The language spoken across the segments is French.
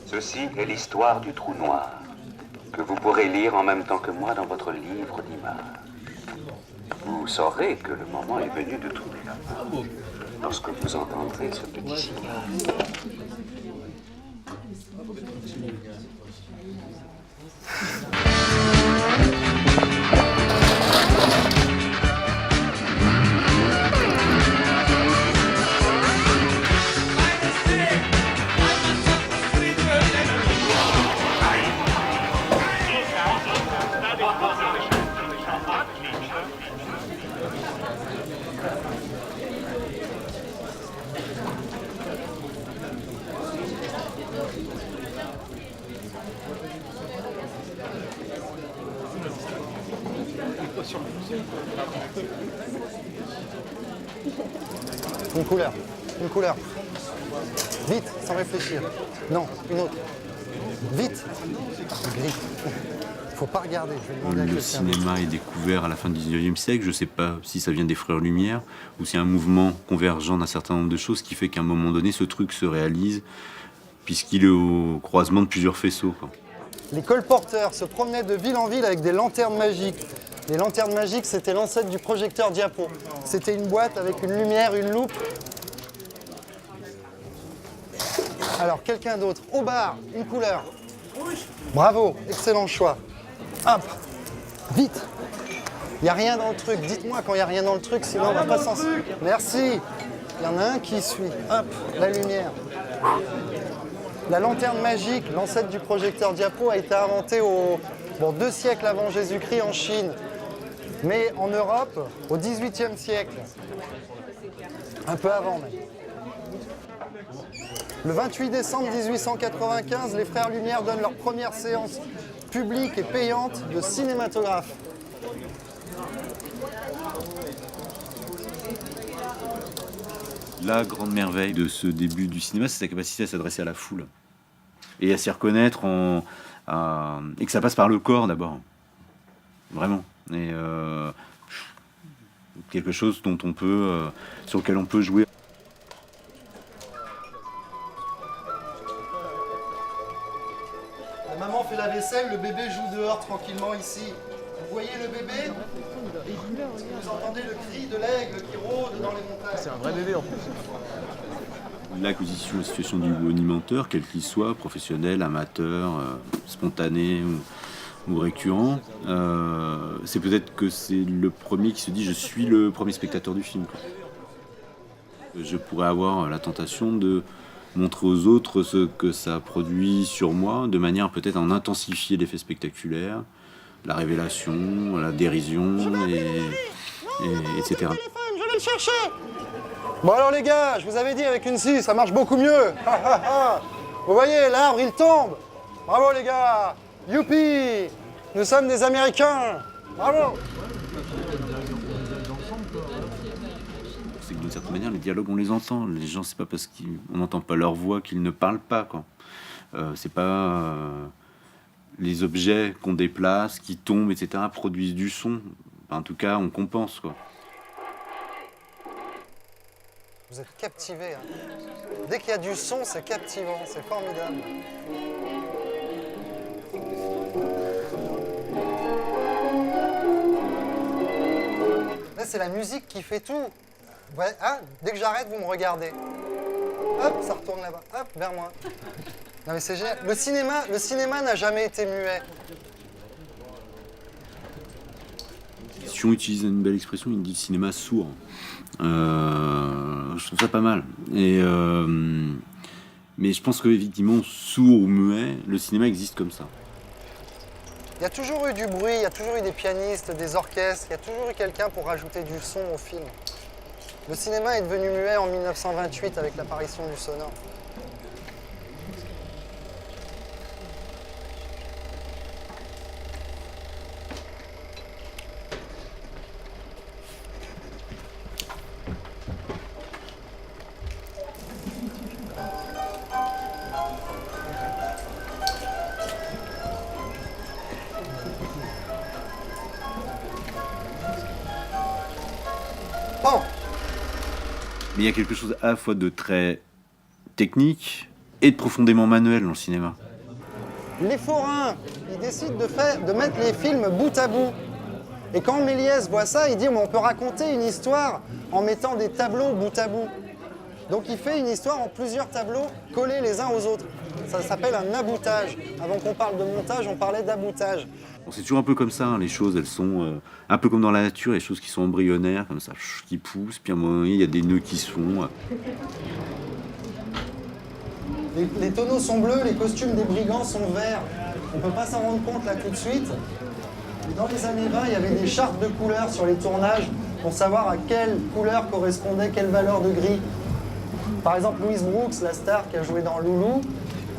Ceci est l'histoire du trou noir, que vous pourrez lire en même temps que moi dans votre livre d'images. Vous saurez que le moment est venu de tourner la page, lorsque vous entendrez ce petit signal. Une couleur. Une couleur. Vite, sans réfléchir. Non, une autre. Vite. Gris. Faut pas regarder. Je vais demander à Le quelqu'un. cinéma est découvert à la fin du 19e siècle. Je ne sais pas si ça vient des Frères Lumière ou c'est un mouvement convergent d'un certain nombre de choses qui fait qu'à un moment donné, ce truc se réalise puisqu'il est au croisement de plusieurs faisceaux, quoi. Les colporteurs se promenaient de ville en ville avec des lanternes magiques. Les lanternes magiques, c'était l'ancêtre du projecteur diapo. C'était une boîte avec une lumière, une loupe. Alors, quelqu'un d'autre. Au bar, une couleur. Bravo, excellent choix. Hop, vite. Il n'y a rien dans le truc. Dites-moi quand il n'y a rien dans le truc, sinon on va pas s'en... Merci. Il y en a un qui suit. Hop, la lumière. La lanterne magique, l'ancêtre du projecteur diapo, a été inventée au 2 siècles avant Jésus-Christ en Chine. Mais en Europe, au XVIIIe siècle. Un peu avant même. Le 28 décembre 1895, les Frères Lumière donnent leur première séance publique et payante de cinématographe. La grande merveille de ce début du cinéma, c'est sa capacité à s'adresser à la foule et à s'y reconnaître et que ça passe par le corps d'abord. Vraiment. Et quelque chose dont on peut, sur lequel on peut jouer. La maman fait la vaisselle, le bébé joue dehors tranquillement ici. Vous voyez le bébé? Vous entendez le cri de l'aigle qui rôde dans les montagnes. C'est un vrai bébé en plus. L'acquisition de la situation du bonimenteur, quel qu'il soit, professionnel, amateur, spontané ou récurrent, c'est peut-être que c'est le premier qui se dit « je suis le premier spectateur du film ». Je pourrais avoir la tentation de montrer aux autres ce que ça produit sur moi, de manière peut-être à en intensifier l'effet spectaculaire, la révélation, la dérision, etc. Je vais le chercher. Bon alors les gars, je vous avais dit avec une scie, ça marche beaucoup mieux. Vous voyez, l'arbre il tombe. Bravo les gars. Youpi. Nous sommes des Américains. Bravo. C'est que d'une certaine manière, les dialogues, on les entend. Les gens, c'est pas parce qu'on n'entend pas leur voix qu'ils ne parlent pas, quoi. C'est pas les objets qu'on déplace, qui tombent, etc., produisent du son. En tout cas, on compense, quoi. Vous êtes captivés. Hein. Dès qu'il y a du son, c'est captivant, c'est formidable. Là, c'est la musique qui fait tout. Ouais, hein, dès que j'arrête, vous me regardez. Hop, ça retourne là-bas. Hop, vers moi. Non mais c'est génial. Le cinéma n'a jamais été muet. Si on utilise une belle expression, il dit cinéma sourd. Je trouve ça pas mal. Mais je pense qu'effectivement, sourd ou muet, le cinéma existe comme ça. Il y a toujours eu du bruit, il y a toujours eu des pianistes, des orchestres, il y a toujours eu quelqu'un pour rajouter du son au film. Le cinéma est devenu muet en 1928 avec l'apparition du sonore. Bon. Mais il y a quelque chose à la fois de très technique et de profondément manuel dans le cinéma. Les forains, ils décident de mettre les films bout à bout. Et quand Méliès voit ça, il dit on peut raconter une histoire en mettant des tableaux bout à bout. Donc il fait une histoire en plusieurs tableaux collés les uns aux autres. Ça s'appelle un aboutage. Avant qu'on parle de montage, on parlait d'aboutage. Bon, c'est toujours un peu comme ça, hein, les choses, elles sont un peu comme dans la nature, les choses qui sont embryonnaires, comme ça, qui poussent, puis à un moment donné, il y a des nœuds qui se font. Les tonneaux sont bleus, les costumes des brigands sont verts. On ne peut pas s'en rendre compte là tout de suite. Et dans les années 20, il y avait des chartes de couleurs sur les tournages pour savoir à quelle couleur correspondait quelle valeur de gris. Par exemple, Louise Brooks, la star qui a joué dans Loulou,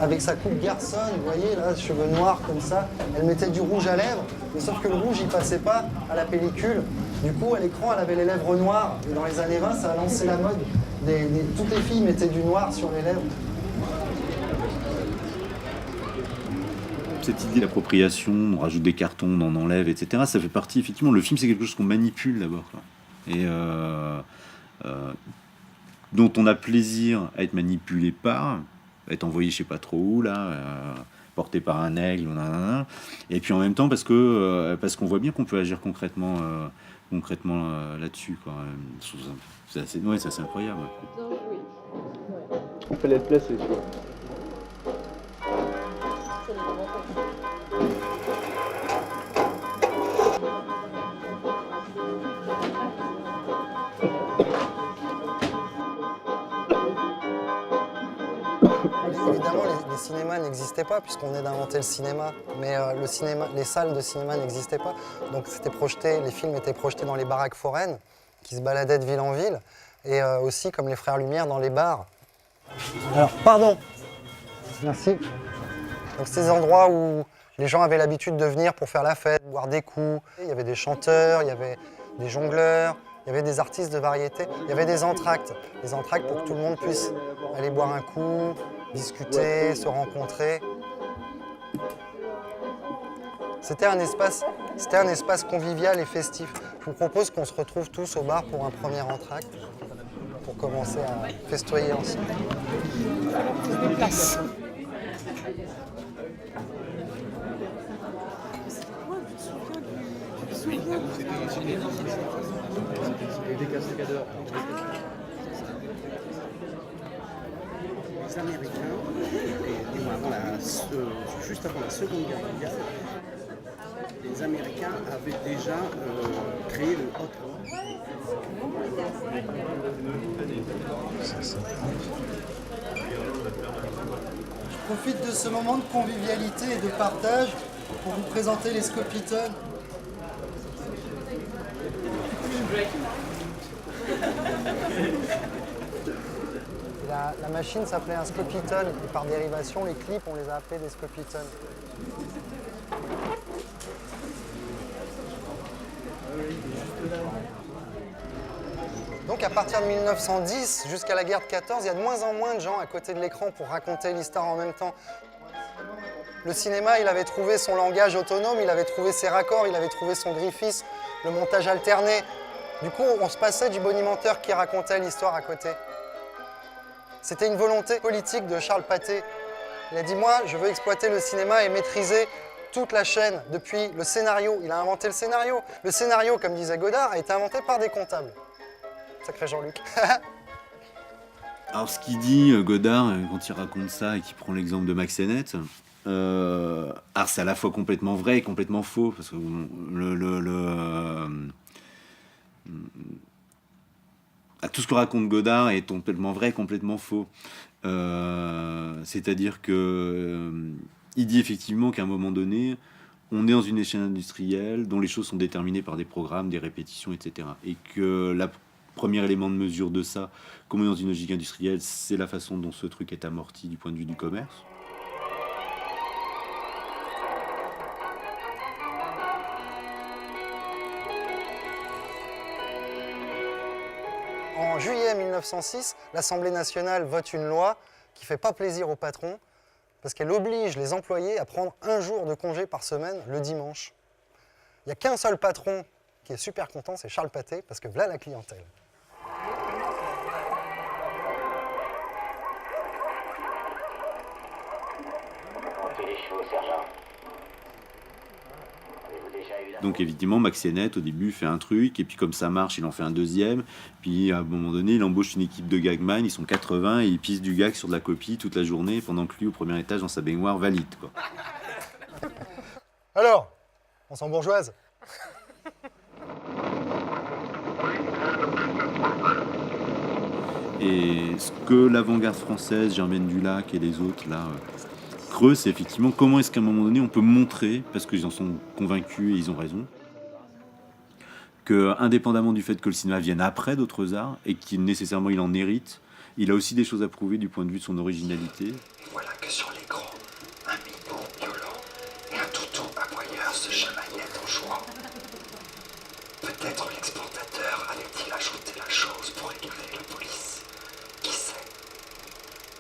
avec sa coupe garçonne, vous voyez, là, cheveux noirs comme ça, elle mettait du rouge à lèvres, mais sauf que le rouge, il passait pas à la pellicule. Du coup, à l'écran, elle avait les lèvres noires. Et dans les années 20, ça a lancé la mode. Toutes les filles mettaient du noir sur les lèvres. Cette idée d'appropriation, on rajoute des cartons, on en enlève, etc., ça fait partie, effectivement, le film, c'est quelque chose qu'on manipule d'abord, quoi. Et dont on a plaisir à être manipulé par, à être envoyé je sais pas trop où, là, porté par un aigle, et puis en même temps parce qu'on voit bien qu'on peut agir concrètement là-dessus, quoi. C'est assez incroyable. On fait l'être placé, tu vois. Évidemment, les cinémas n'existaient pas puisqu'on venait d'inventer le cinéma, mais les salles de cinéma n'existaient pas. Donc les films étaient projetés dans les baraques foraines qui se baladaient de ville en ville et aussi comme les Frères Lumière dans les bars. Alors, pardon. Merci. Donc ces endroits où les gens avaient l'habitude de venir pour faire la fête, boire des coups. Il y avait des chanteurs, il y avait des jongleurs, il y avait des artistes de variété, il y avait des entr'actes. Les entr'actes pour que tout le monde puisse aller boire un coup, discuter, se rencontrer. C'était un espace convivial et festif. Je vous propose qu'on se retrouve tous au bar pour un premier entr'acte, pour commencer à festoyer ensemble. Place. Des cascadeurs. Les Américains, juste avant la Seconde Guerre mondiale, les Américains avaient déjà créé le hot rod. Je profite de ce moment de convivialité et de partage pour vous présenter les Scopitone. La machine s'appelait un Scopitone et par dérivation, les clips, on les a appelés des Scopitone. Donc à partir de 1910 jusqu'à la guerre de 14, il y a de moins en moins de gens à côté de l'écran pour raconter l'histoire en même temps. Le cinéma, il avait trouvé son langage autonome, il avait trouvé ses raccords, il avait trouvé son griffisme, le montage alterné. Du coup, on se passait du bonimenteur qui racontait l'histoire à côté. C'était une volonté politique de Charles Pathé. Il a dit, moi, je veux exploiter le cinéma et maîtriser toute la chaîne, depuis le scénario. Il a inventé le scénario. Le scénario, comme disait Godard, a été inventé par des comptables. Sacré Jean-Luc. Alors ce qu'il dit, Godard, quand il raconte ça et qu'il prend l'exemple de Max Sennett, alors c'est à la fois complètement vrai et complètement faux, parce que tout ce que raconte Godard est complètement vrai et complètement faux. C'est-à-dire que il dit effectivement qu'à un moment donné, on est dans une échelle industrielle dont les choses sont déterminées par des programmes, des répétitions, etc. Et que le premier élément de mesure de ça, comme on est dans une logique industrielle, c'est la façon dont ce truc est amorti du point de vue du commerce. En juillet 1906, l'Assemblée nationale vote une loi qui ne fait pas plaisir aux patrons parce qu'elle oblige les employés à prendre un jour de congé par semaine, le dimanche. Il n'y a qu'un seul patron qui est super content, c'est Charles Pathé, parce que voilà la clientèle. chevaux, sergent. Avez-vous déjà eu la... Donc évidemment, Max Sennett, au début, fait un truc, et puis comme ça marche, il en fait un deuxième. Puis à un moment donné, il embauche une équipe de gagman, ils sont 80, et ils pissent du gag sur de la copie toute la journée, pendant que lui, au premier étage, dans sa baignoire, valide, quoi. Alors, on s'embourgeoise. Et ce que l'avant-garde française, Germaine Dulac et les autres, là, creusent, c'est effectivement comment est-ce qu'à un moment donné, on peut montrer, parce qu'ils en sont convaincus et ils ont raison, que, indépendamment du fait que le cinéma vienne après d'autres arts, et qu'il nécessairement il en hérite, il a aussi des choses à prouver du point de vue de son originalité. Voilà que sur l'écran, un mignon violent et un toutou aboyeur se chamaillent en joie. Peut-être l'exportateur allait-il ajouter la chose pour égarer la police. Qui sait?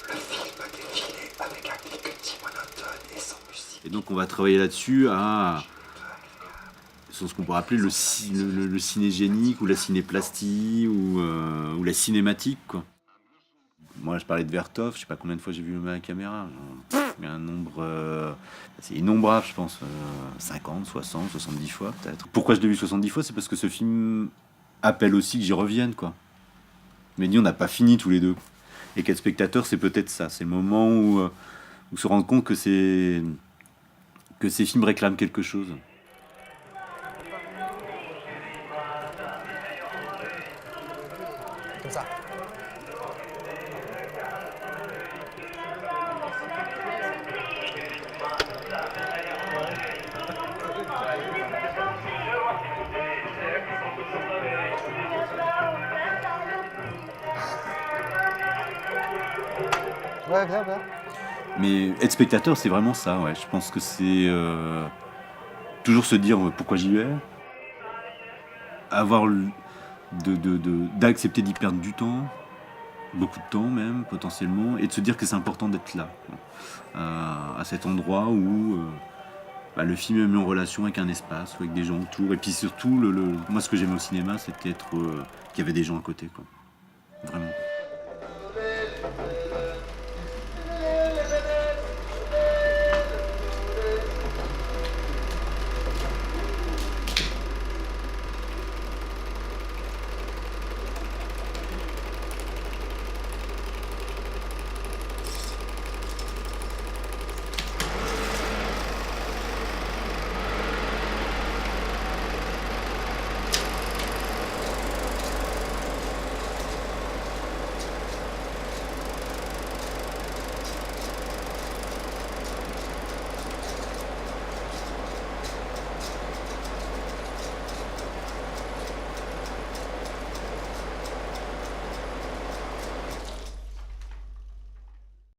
Le film défilait avec un cliquetis monotone et sans musique. Et donc on va travailler là-dessus à sur ce qu'on pourrait appeler le cinégénique ou la cinéplastie ou la cinématique, quoi. Moi je parlais de Vertov, je sais pas combien de fois j'ai vu le même à la caméra. Il y a un nombre, c'est innombrable je pense, 50, 60, 70 fois peut-être. Pourquoi je l'ai vu 70 fois? C'est parce que ce film appelle aussi que j'y revienne, quoi. Mais on n'a pas fini tous les deux. Et qu'être spectateur, c'est peut-être ça. C'est le moment où se rendre compte que ces films réclament quelque chose. Comme ça. Ouais, bien, bien. Mais être spectateur, c'est vraiment ça, ouais. Je pense que c'est toujours se dire pourquoi j'y vais, d'accepter d'y perdre du temps, beaucoup de temps même, potentiellement, et de se dire que c'est important d'être là, à cet endroit où le film est mis en relation avec un espace, avec des gens autour, et puis surtout, moi ce que j'aimais au cinéma, c'était qu'il y avait des gens à côté, quoi. Vraiment.